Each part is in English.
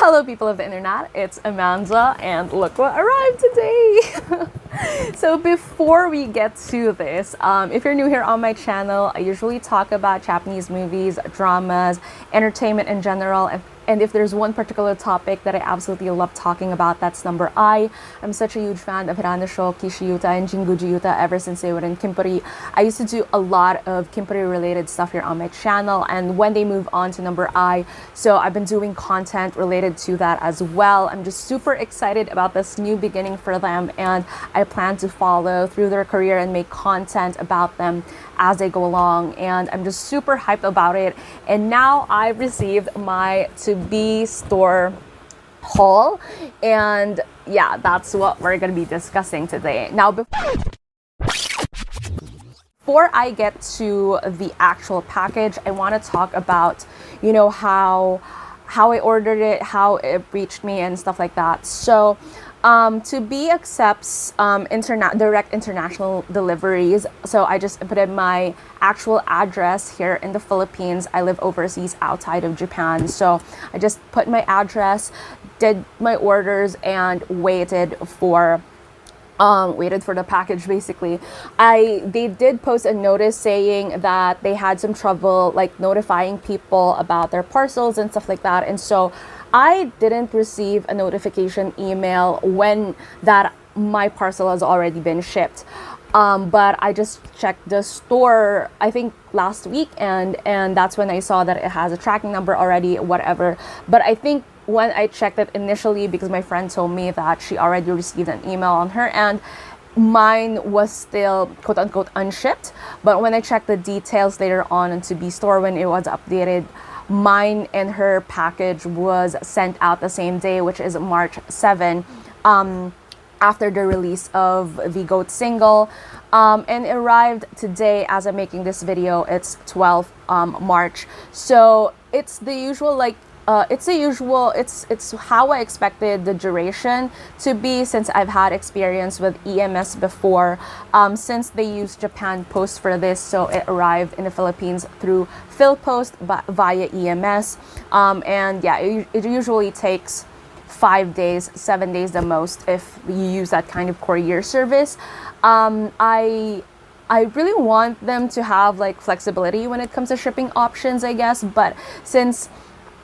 Hello people of the internet, it's Amanda and look what arrived today! So before we get to this, if you're new here on my channel, I usually talk about Japanese movies, dramas, entertainment in general, and if there's one particular topic that I absolutely love talking about, that's number I. I'm such a huge fan of平野紫耀and神宮寺勇太ever since they were in Kimpuri. I used to do a lot of Kimpuri related stuff here on my channel, and when they move on to number I, so I've been doing content related to that as well. I'm just super excited about this new beginning for them, and I plan to follow through their career and make content about them as they go along, and I'm just super hyped about it. And now I've received my to-be store haul, and yeah, that's what we're gonna be discussing today. Now before I get to the actual package, I want to talk about, you know, how I ordered it, how it reached me and stuff like that. So to-be accepts direct international deliveries, so I just inputted my actual address here in the Philippines. I live overseas outside of Japan, so I just put my address, did my orders, and waited for the package. Basically, they did post a notice saying that they had some trouble like notifying people about their parcels and stuff like that, and so I didn't receive a notification email when that my parcel has already been shipped. But I just checked the store, I think last week, and that's when I saw that it has a tracking number already, whatever. But I think when I checked it initially, because my friend told me that she already received an email on her end, mine was still quote-unquote unshipped. But when I checked the details later on into to-be store, when it was updated, mine and her package was sent out the same day, which is March 7, after the release of the GOAT single, and it arrived today as I'm making this video. It's 12th March, so it's the usual, like it's how I expected the duration to be, since I've had experience with EMS before, since they used Japan Post for this. So it arrived in the Philippines through PhilPost via EMS, and yeah, it usually takes 5 days, 7 days the most if you use that kind of courier service. I really want them to have like flexibility when it comes to shipping options, I guess, but since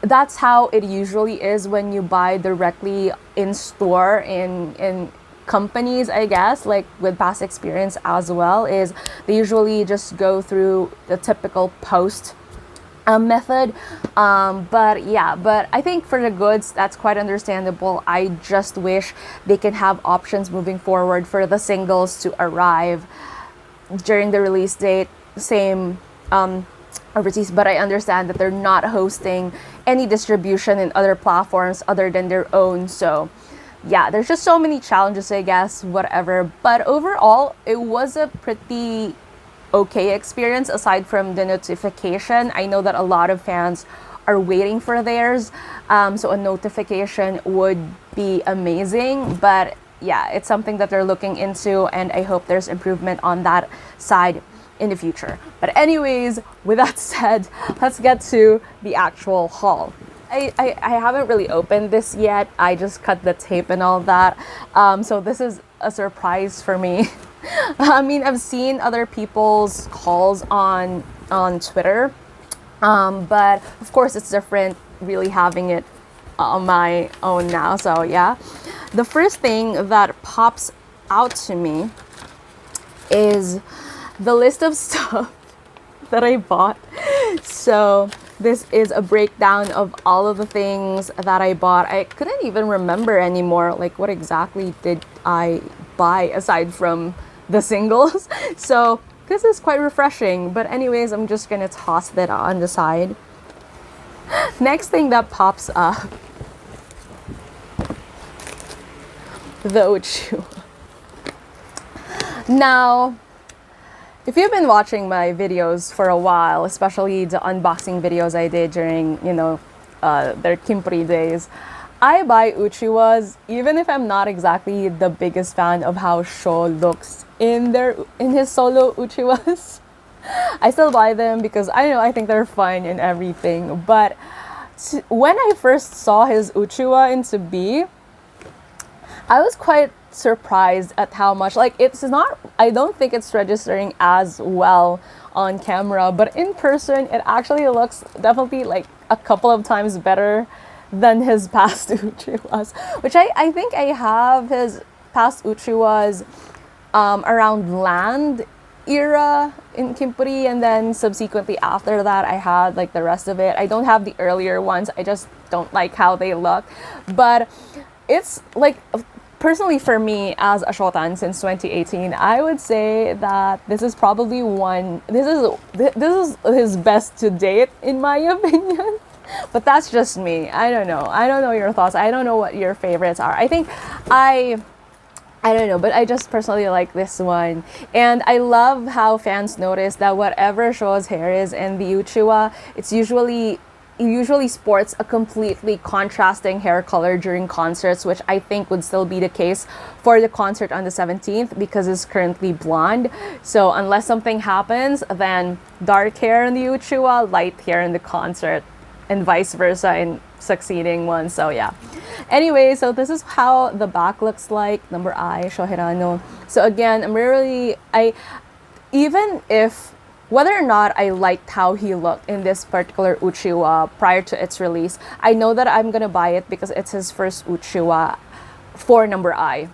that's how it usually is when you buy directly in store in companies, I guess, like with past experience as well, is they usually just go through the typical post method. But I think for the goods, that's quite understandable. I just wish they can have options moving forward for the singles to arrive during the release date, same overseas, but I understand that they're not hosting any distribution in other platforms other than their own. So yeah, there's just so many challenges, I guess, whatever. But overall, it was a pretty okay experience aside from the notification. I know that a lot of fans are waiting for theirs, so a notification would be amazing. But yeah, it's something that they're looking into, and I hope there's improvement on that side in the future. But anyways, with that said, let's get to the actual haul. I haven't really opened this yet. I just cut the tape and all that, so this is a surprise for me. I mean, I've seen other people's hauls on Twitter, but of course it's different really having it on my own now. So yeah, the first thing that pops out to me is the list of stuff that I bought. So this is a breakdown of all of the things that I bought. I couldn't even remember anymore, like what exactly did I buy aside from the singles. So this is quite refreshing. But anyways, I'm just gonna toss that on the side. Next thing that pops up, the uchiwa. Now, if you've been watching my videos for a while, especially the unboxing videos I did during, you know, their Kimpuri days, I buy uchiwas even if I'm not exactly the biggest fan of how Sho looks in his solo uchiwas. I still buy them because I think they're fun and everything. But when I first saw his uchiwa in tobe, I was quite surprised at how much, like, it's not, I don't think it's registering as well on camera, but in person it actually looks definitely like a couple of times better than his past uchiwas, which I think I have his past uchiwas around land era in Kimpuri, and then subsequently after that I had like the rest of it. I don't have the earlier ones, I just don't like how they look, but it's like, personally for me as a shotan since 2018, I would say that this is probably this is his best to date in my opinion. But that's just me. I don't know your thoughts. I don't know what your favorites are. I think I don't know, but I just personally like this one. And I love how fans notice that whatever Sho's hair is in the uchiwa, it usually sports a completely contrasting hair color during concerts, which I think would still be the case for the concert on the 17th because it's currently blonde. So unless something happens, then dark hair in the uchiwa, light hair in the concert, and vice versa in succeeding ones. So yeah. Anyway, so this is how the back looks like. Number I, Shohirano. So again, even if, whether or not I liked how he looked in this particular uchiwa prior to its release, I know that I'm gonna buy it because it's his first uchiwa for number I.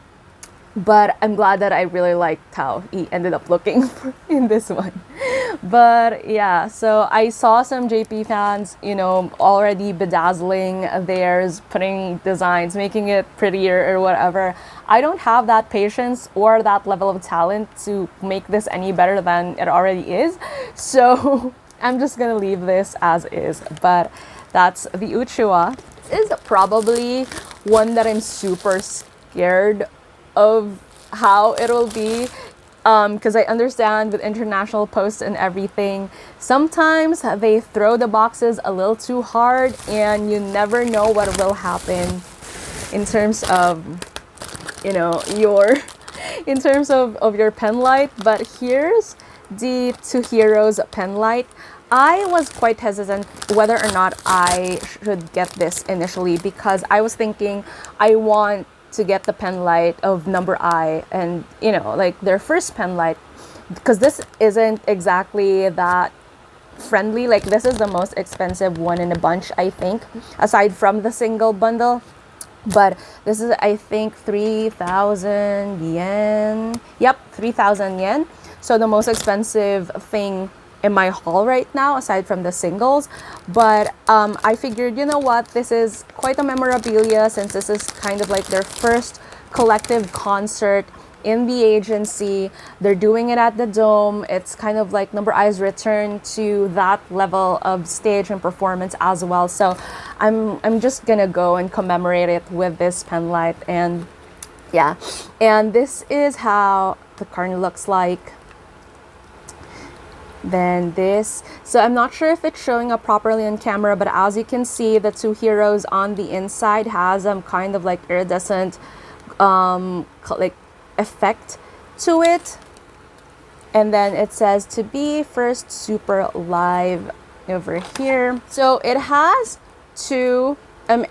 But I'm glad that I really liked how he ended up looking in this one. But yeah, so I saw some JP fans, already bedazzling theirs, putting designs, making it prettier or whatever. I don't have that patience or that level of talent to make this any better than it already is. So I'm just gonna leave this as is. But that's the uchiwa. This is probably one that I'm super scared of how it'll be, because I understand with international posts and everything, sometimes they throw the boxes a little too hard and you never know what will happen in terms of your penlight. But here's the toHeroes penlight. I was quite hesitant whether or not I should get this initially because I was thinking I want to get the penlight of number I and like their first penlight, because this isn't exactly that friendly. Like, this is the most expensive one in a bunch, I think, aside from the single bundle. But this is, I think, 3,000 yen. Yep, 3,000 yen. So the most expensive thing in my haul right now, aside from the singles. But I figured, you know what, this is quite a memorabilia since this is kind of like their first collective concert in the agency. They're doing it at the Dome. It's kind of like number I's return to that level of stage and performance as well. So I'm just gonna go and commemorate it with this penlight. And yeah, and this is how the carn looks like. Then this, so I'm not sure if it's showing up properly on camera, but as you can see, the toHeroes on the inside has kind of like iridescent like effect to it. And then it says to be first super live over here. So it has two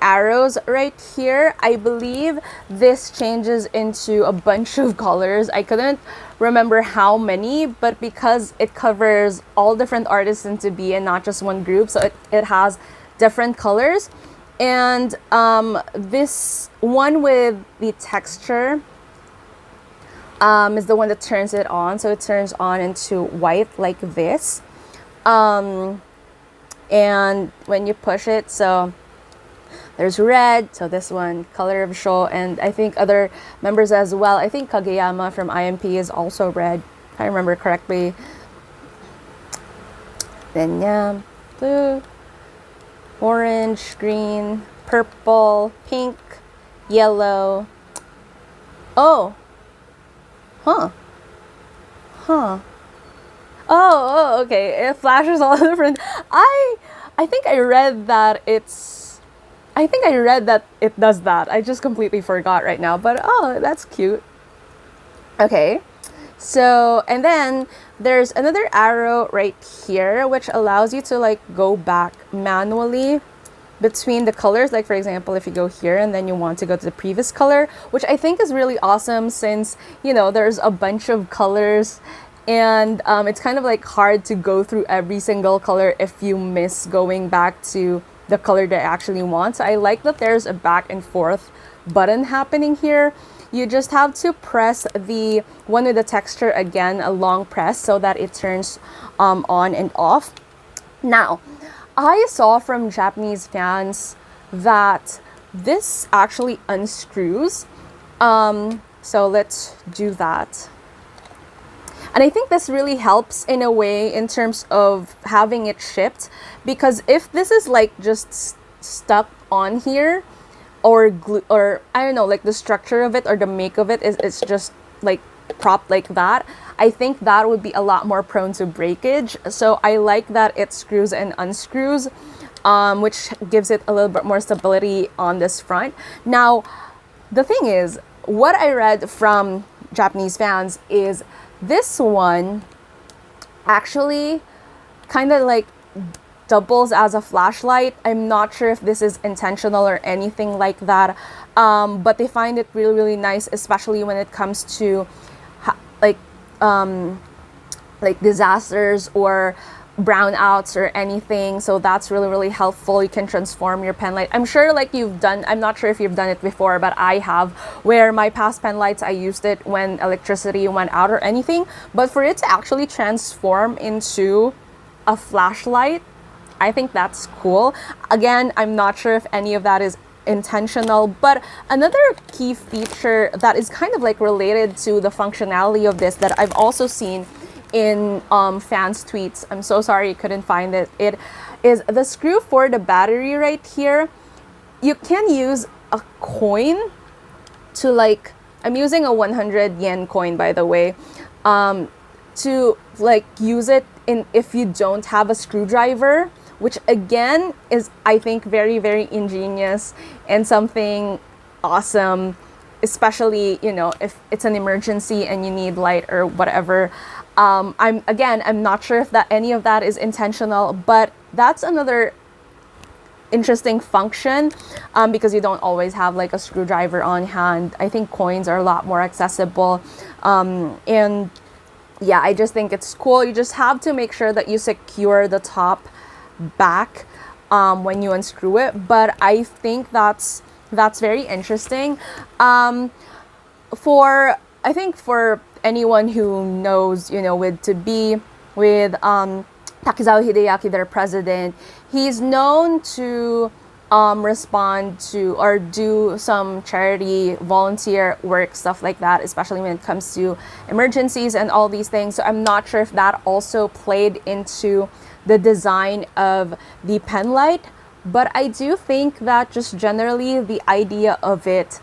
arrows right here. I believe this changes into a bunch of colors. I couldn't remember how many, but because it covers all different artists in tobe and not just one group, so it has different colors. And this one with the texture is the one that turns it on. So it turns on into white like this. And when you push it, so there's red, so this one, color of show, and I think other members as well. I think Kageyama from IMP is also red, if I remember correctly. Then yeah, blue, orange, green, purple, pink, yellow. Oh, Oh, okay. It flashes all different. I think I read that it does that. I just completely forgot right now, but oh, that's cute. Okay. So, and then there's another arrow right here, which allows you to like go back manually between the colors. Like for example, if you go here and then you want to go to the previous color, which I think is really awesome since, you know, there's a bunch of colors and it's kind of like hard to go through every single color if you miss going back to the color that I actually want. So I like that there's a back and forth button happening here. You just have to press the one with the texture again, a long press, so that it turns on and off. Now, I saw from Japanese fans that this actually unscrews. So let's do that. And I think this really helps in a way in terms of having it shipped, because if this is like just stuck on here, or glue, or I don't know, like the structure of it or the make of it is it's just like propped like that, I think that would be a lot more prone to breakage. So I like that it screws and unscrews, which gives it a little bit more stability on this front. Now, the thing is, what I read from Japanese fans is this one actually kind of like doubles as a flashlight. I'm not sure if this is intentional or anything like that, but they find it really, really nice, especially when it comes to like disasters or brownouts or anything. So that's really, really helpful. You can transform your pen light. I'm sure like you've done, I'm not sure if you've done it before, but I have, where my past pen lights, I used it when electricity went out or anything. But for it to actually transform into a flashlight, I think that's cool. Again, I'm not sure if any of that is intentional, but another key feature that is kind of like related to the functionality of this that I've also seen in fans' tweets, I'm so sorry you couldn't find it, it is the screw for the battery right here. You can use a coin to, like, I'm using a 100 yen coin, by the way, to like use it in if you don't have a screwdriver, which again is, I think, very, very ingenious and something awesome, especially, you know, if it's an emergency and you need light or whatever. I'm not sure if that any of that is intentional, but that's another interesting function, because you don't always have like a screwdriver on hand. I think coins are a lot more accessible, and yeah, I just think it's cool. You just have to make sure that you secure the top back when you unscrew it, but I think that's very interesting. For anyone who knows, you know, with Takizawa Hideaki, their president, he's known to respond to or do some charity volunteer work, stuff like that, especially when it comes to emergencies and all these things. So I'm not sure if that also played into the design of the pen light, but I do think that just generally the idea of it,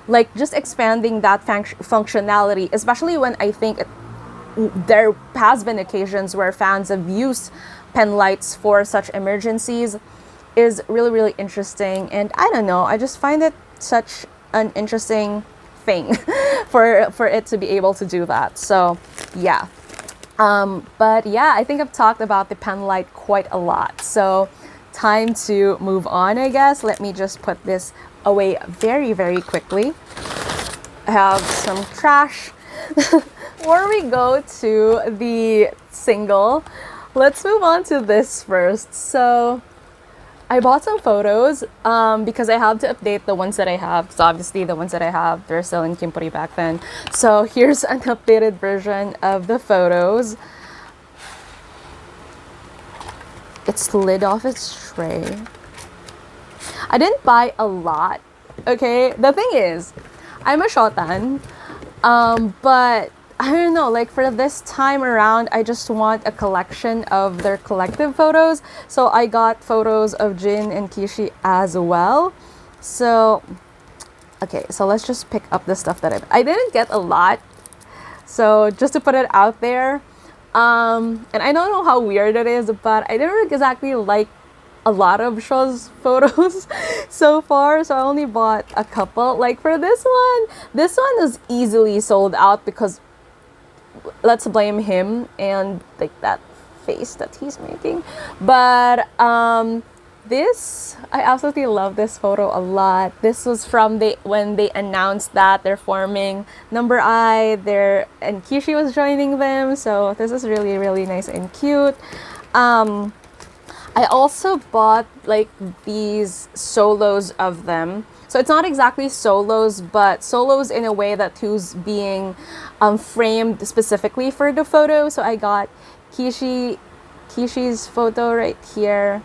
like just expanding that functionality, especially when I think there has been occasions where fans have used pen lights for such emergencies, is really, really interesting. And I don't know, I just find it such an interesting thing for it to be able to do that. So yeah. But yeah, I think I've talked about the pen light quite a lot. So time to move on, I guess. Let me just put this away very, very quickly. I have some trash. Before we go to the single, let's move on to this first. So I bought some photos because I have to update the ones that I have, because obviously the ones that I have, they're still in Kimpuri back then. So here's an updated version of the photos. It slid off its tray. I didn't buy a lot, okay? The thing is, I'm a shotan, but I don't know, like for this time around, I just want a collection of their collective photos. So I got photos of Jin and Kishi as well. So, okay, so let's just pick up the stuff that I didn't get a lot. So just to put it out there, and I don't know how weird it is, but I didn't exactly like a lot of Shaw's photos so far, so I only bought a couple. Like for this one is easily sold out because let's blame him and like that face that he's making. But This, I absolutely love this photo a lot. This was from when they announced that they're forming Number I, and Kishi was joining them. So this is really, really nice and cute. I also bought like these solos of them. So it's not exactly solos, but solos in a way that who's being framed specifically for the photo. So I got Kishi's photo right here.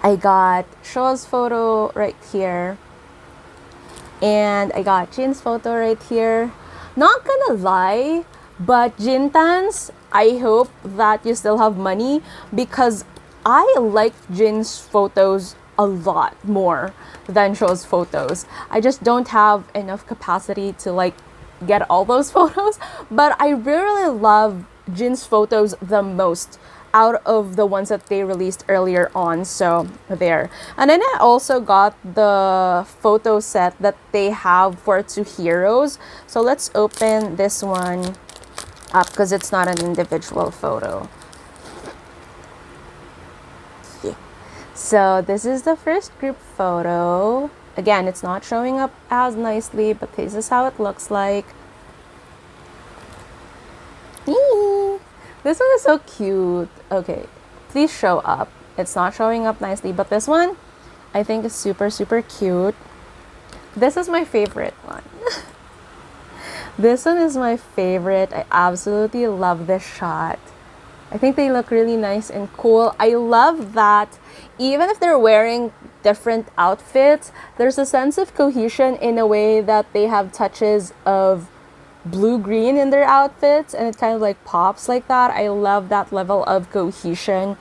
I got Sho's photo right here. And I got Jin's photo right here. Not gonna lie, but Jintans, I hope that you still have money because I like Jin's photos a lot more than Sho's photos. I just don't have enough capacity to like get all those photos, but I really love Jin's photos the most out of the ones that they released earlier on. So there. And then I also got the photo set that they have for toHeroes. So let's open this one up because it's not an individual photo. Yeah. So this is the first group photo. Again, it's not showing up as nicely, but this is how it looks like. This one is so cute. Okay, please show up. It's not showing up nicely, but this one I think is super, super cute. This is my favorite one. This one is my favorite. I absolutely love this shot. I think they look really nice and cool. I love that even if they're wearing different outfits, there's a sense of cohesion in a way that they have touches of blue-green in their outfits and it kind of like pops like that. I love that level of cohesion,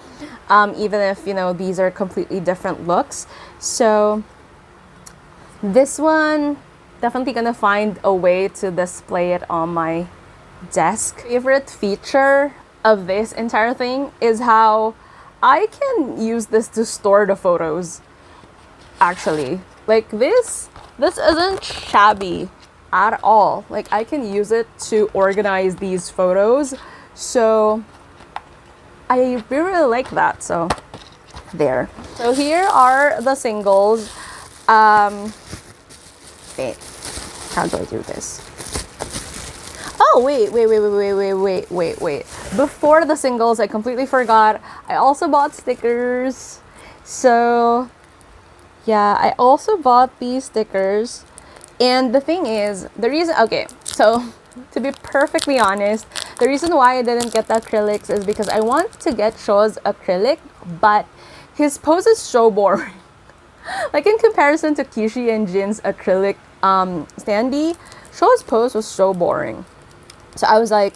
even if, you know, these are completely different looks. So this one, definitely gonna find a way to display it on my desk. Favorite feature of this entire thing is how I can use this to store the photos. Actually, like this isn't shabby at all. Like I can use it to organize these photos. So I really like that. So there. So here are the singles. Wait, how do I do this? Oh, wait. Before the singles, I completely forgot. I also bought stickers. So yeah, I also bought these stickers. And the thing is, okay, so to be perfectly honest, the reason why I didn't get the acrylics is because I want to get Sho's acrylic, but his pose is so boring. Like in comparison to Kishi and Jin's acrylic standee, Sho's pose was so boring. So I was like,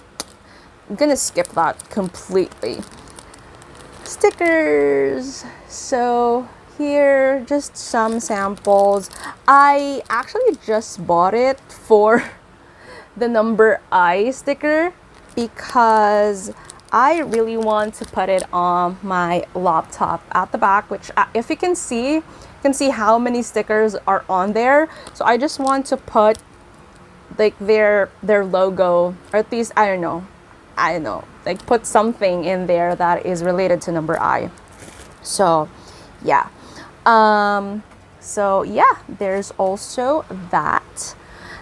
I'm gonna skip that completely. Stickers. So here, just some samples. I actually just bought it for the Number I sticker because I really want to put it on my laptop at the back, which if you can see how many stickers are on there. So I just want to put like their logo, or at least I don't know, like put something in there that is related to Number I. So yeah. So yeah, there's also that.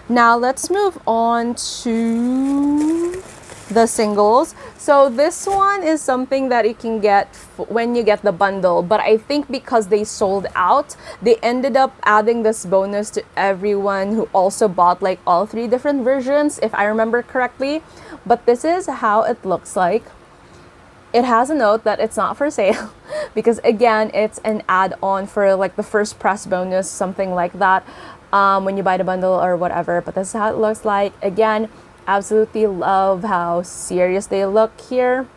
Now let's move on to the singles. So this one is something that you can get when you get the bundle, but I think because they sold out, they ended up adding this bonus to everyone who also bought like all 3 different versions, if I remember correctly. But this is how it looks like. It has a note that it's not for sale because again, it's an add-on for like the first press bonus, something like that, when you buy the bundle or whatever. But this is how it looks like. Again, absolutely love how serious they look here.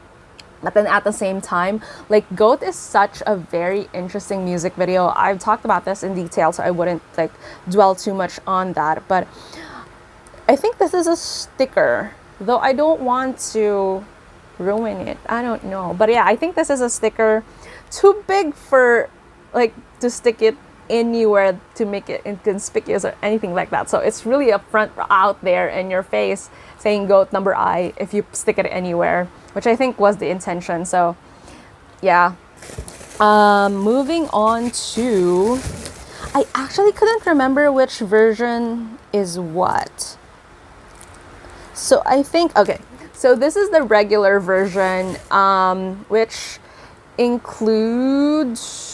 But then at the same time, like Goat is such a very interesting music video. I've talked about this in detail, so I wouldn't like dwell too much on that. But I think this is a sticker, though I don't want to ruin it. I don't know, but yeah, I think this is a sticker too big for like to stick it anywhere to make it inconspicuous or anything like that. So it's really up front, out there in your face, saying Goat Number I if you stick it anywhere, which I think was the intention. So yeah, Moving on to, I actually couldn't remember which version is what. So I think, okay, so this is the regular version, which includes,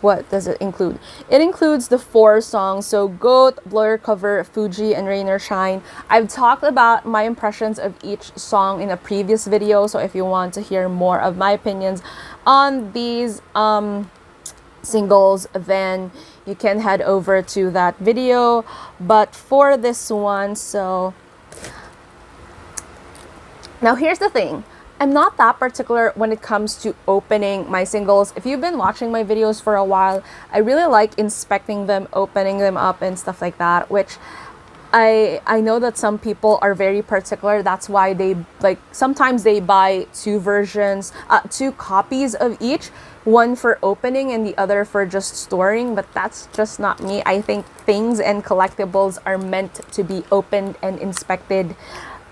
what does it include? It includes the 4 songs, so Goat, Blow Your Cover, Fuji, and Rain or Shine. I've talked about my impressions of each song in a previous video, so if you want to hear more of my opinions on these singles, then you can head over to that video. But for this one, so now here's the thing. I'm not that particular when it comes to opening my singles. If you've been watching my videos for a while, I really like inspecting them, opening them up and stuff like that, which I know that some people are very particular. That's why they, like, sometimes they buy 2 versions, 2 copies of each, one for opening and the other for just storing, but that's just not me. I think things and collectibles are meant to be opened and inspected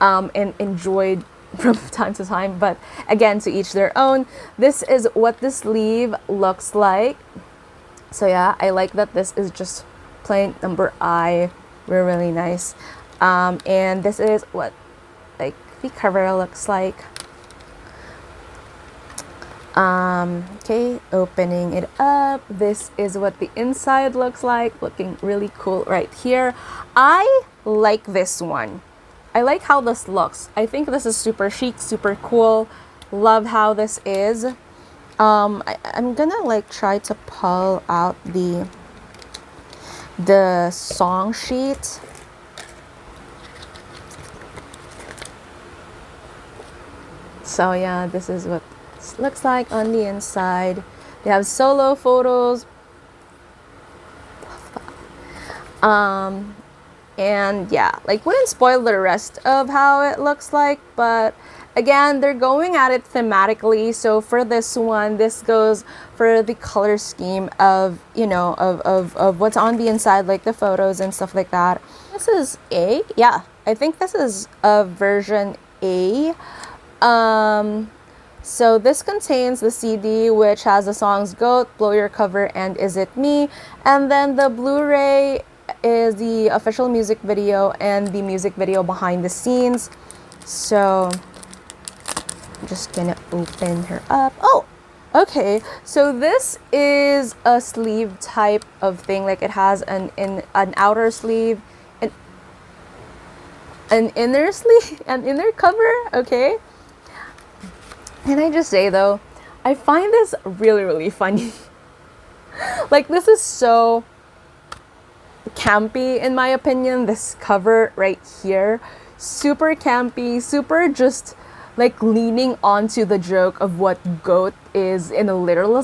and enjoyed from time to time, but again, to each their own. This is what the sleeve looks like. So yeah, I like that this is just plain number I. Really nice. And this is what like the cover looks like. Okay, opening it up, this is what the inside looks like, looking really cool right here. I like this one. I like how this looks. I think this is super chic, super cool. Love how this is. I'm gonna like try to pull out the song sheet. So yeah, this is what it looks like on the inside. They have solo photos. And yeah, like wouldn't spoil the rest of how it looks like, but again, they're going at it thematically. So for this one, this goes for the color scheme of, you know, of what's on the inside, like the photos and stuff like that. This is A. Yeah, I think this is a version A. So this contains the CD, which has the songs Goat, Blow Your Cover, and Is It Me? And then the Blu-ray is the official music video and the music video behind the scenes. So I'm just gonna open her up. Oh, okay. So this is a sleeve type of thing. Like it has an outer sleeve, an inner sleeve, an inner cover. Okay. Can I just say though, I find this really funny. Like this is so campy in my opinion. This cover right here, super campy, super just like leaning onto the joke of what goat is in a literal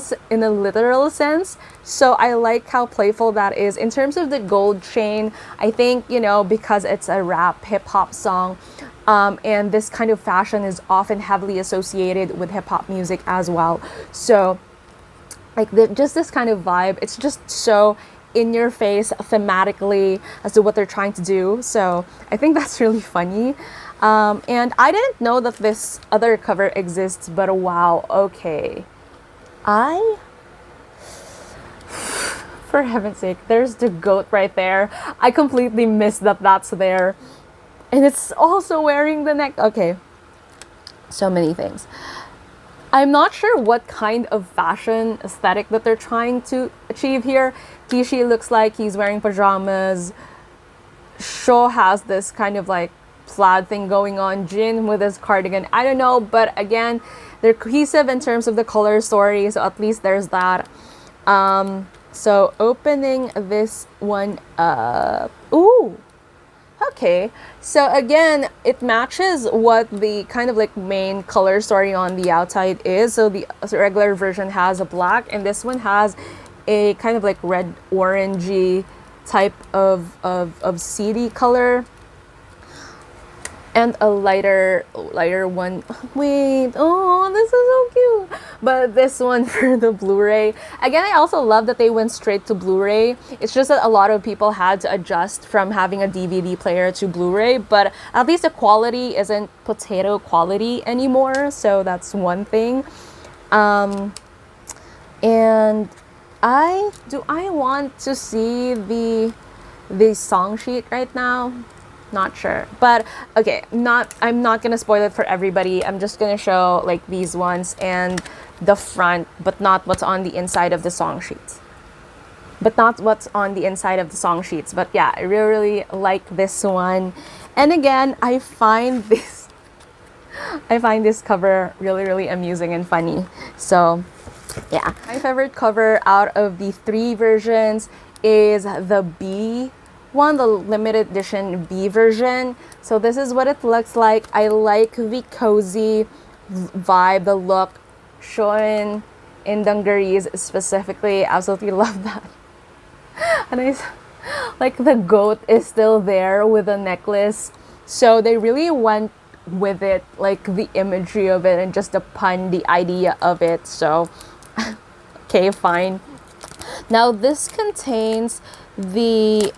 sense. So I like how playful that is. In terms of the gold chain, I think, you know, because it's a rap hip hop song, and this kind of fashion is often heavily associated with hip hop music as well. So like just this kind of vibe, it's just so in your face thematically as to what they're trying to do. So I think that's really funny. And I didn't know that this other cover exists, but wow, okay. For heaven's sake, there's the goat right there. I completely missed that that's there. And it's also wearing the neck. Okay, so many things. I'm not sure what kind of fashion aesthetic that they're trying to achieve here. Kishi looks like he's wearing pajamas. Sho has this kind of like plaid thing going on. Jin with his cardigan. I don't know, but again, they're cohesive in terms of the color story, so at least there's that. So opening this one up. Ooh. Okay, so again, it matches what the kind of like main color story on the outside is. So the regular version has a black, and this one has a kind of like red orangey type of CD color, and a lighter one. Wait, oh, this is so cute. But this one for the Blu-ray. Again, I also love that they went straight to Blu-ray. It's just that a lot of people had to adjust from having a DVD player to Blu-ray, but at least the quality isn't potato quality anymore, so that's one thing. And I want to see the song sheet right now. Not sure, but okay, I'm not gonna spoil it for everybody. I'm just gonna show like these ones and the front, but not what's on the inside of the song sheets. But yeah, I really like this one. And again, I find this cover really amusing and funny. So yeah, my favorite cover out of the 3 versions is the B one, the limited edition B version. So this is what it looks like. I like the cozy vibe, the look. Shown in dungarees specifically, absolutely love that. And I like the goat is still there with a necklace. So they really went with it, like the imagery of it and just the pun, the idea of it. So okay, fine. Now this contains the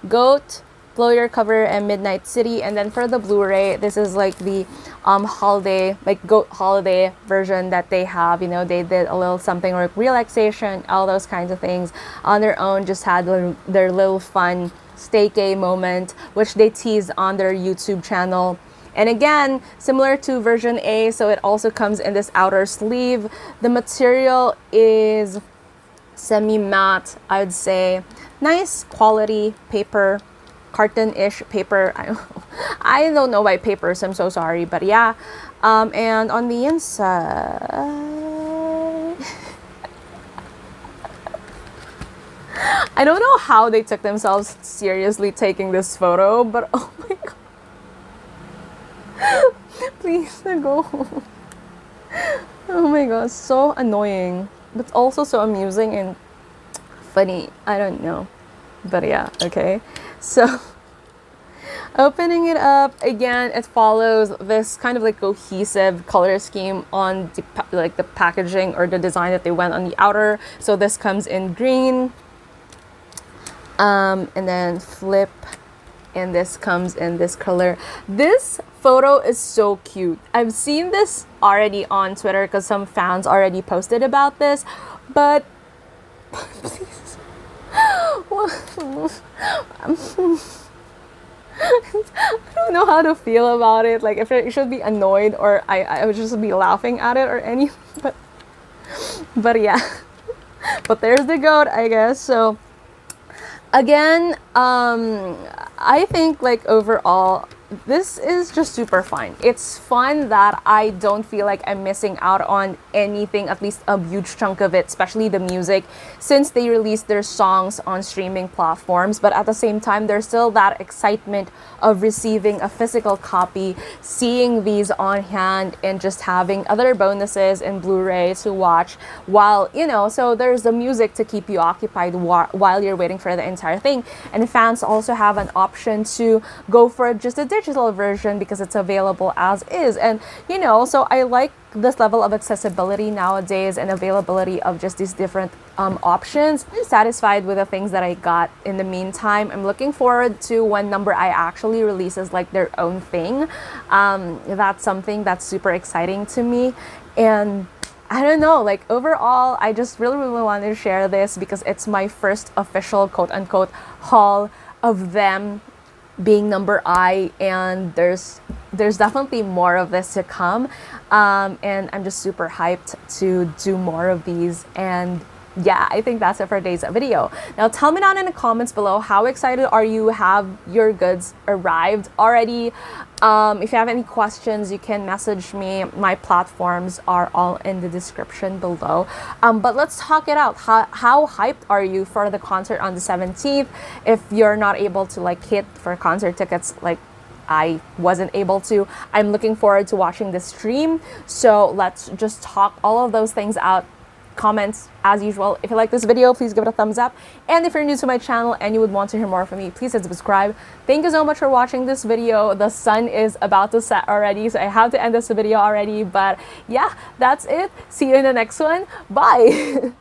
goat, blow your cover, and midnight city. And then for the Blu-ray, this is like the holiday, like goat holiday version that they have. You know, they did a little something like relaxation, all those kinds of things on their own, just had their little fun staycay moment, which they teased on their YouTube channel. And again, similar to version A, so it also comes in this outer sleeve. The material is semi-matte, I would say. Nice quality paper, carton-ish paper. I don't know why paper, so I'm so sorry, but yeah. And on the inside, I don't know how they took themselves seriously taking this photo, but oh my god. Please, go. Oh my god, so annoying, but also so amusing and funny. I don't know, but yeah, okay. So opening it up, again, it follows this kind of like cohesive color scheme on the packaging or the design that they went on the outer. So this comes in green, and then flip, and this comes in this color. This photo is so cute. I've seen this already on Twitter because some fans already posted about this, but please. I don't know how to feel about it. Like if it should be annoyed or I would just be laughing at it or anything. But yeah. But there's the goat, I guess. So again, I think like overall this is just super fun. It's fun that I don't feel like I'm missing out on anything, at least a huge chunk of it, especially the music, since they released their songs on streaming platforms. But at the same time, there's still that excitement of receiving a physical copy, seeing these on hand, and just having other bonuses and Blu-ray to watch while, you know, so there's the music to keep you occupied while you're waiting for the entire thing. And fans also have an option to go for just a digital version because it's available as is. And you know, so I like this level of accessibility nowadays and availability of just these different options. I'm satisfied with the things that I got in the meantime. I'm looking forward to when Number I actually releases like their own thing. That's something that's super exciting to me. And I don't know, like overall, I just really wanted to share this because it's my first official quote-unquote haul of them being Number I, and there's definitely more of this to come, and I'm just super hyped to do more of these. And yeah, I think that's it for today's video. Now tell me down in the comments below, how excited are you? Have your goods arrived already? If you have any questions, you can message me. My platforms are all in the description below. But let's talk it out. How hyped are you for the concert on the 17th? If you're not able to like hit for concert tickets, like I wasn't able to, I'm looking forward to watching the stream. So let's just talk all of those things out. Comments as usual. If you like this video, please give it a thumbs up, and if you're new to my channel and you would want to hear more from me, please hit subscribe. Thank you so much for watching this video. The sun is about to set already, so I have to end this video already, but yeah, that's it. See you in the next one. Bye.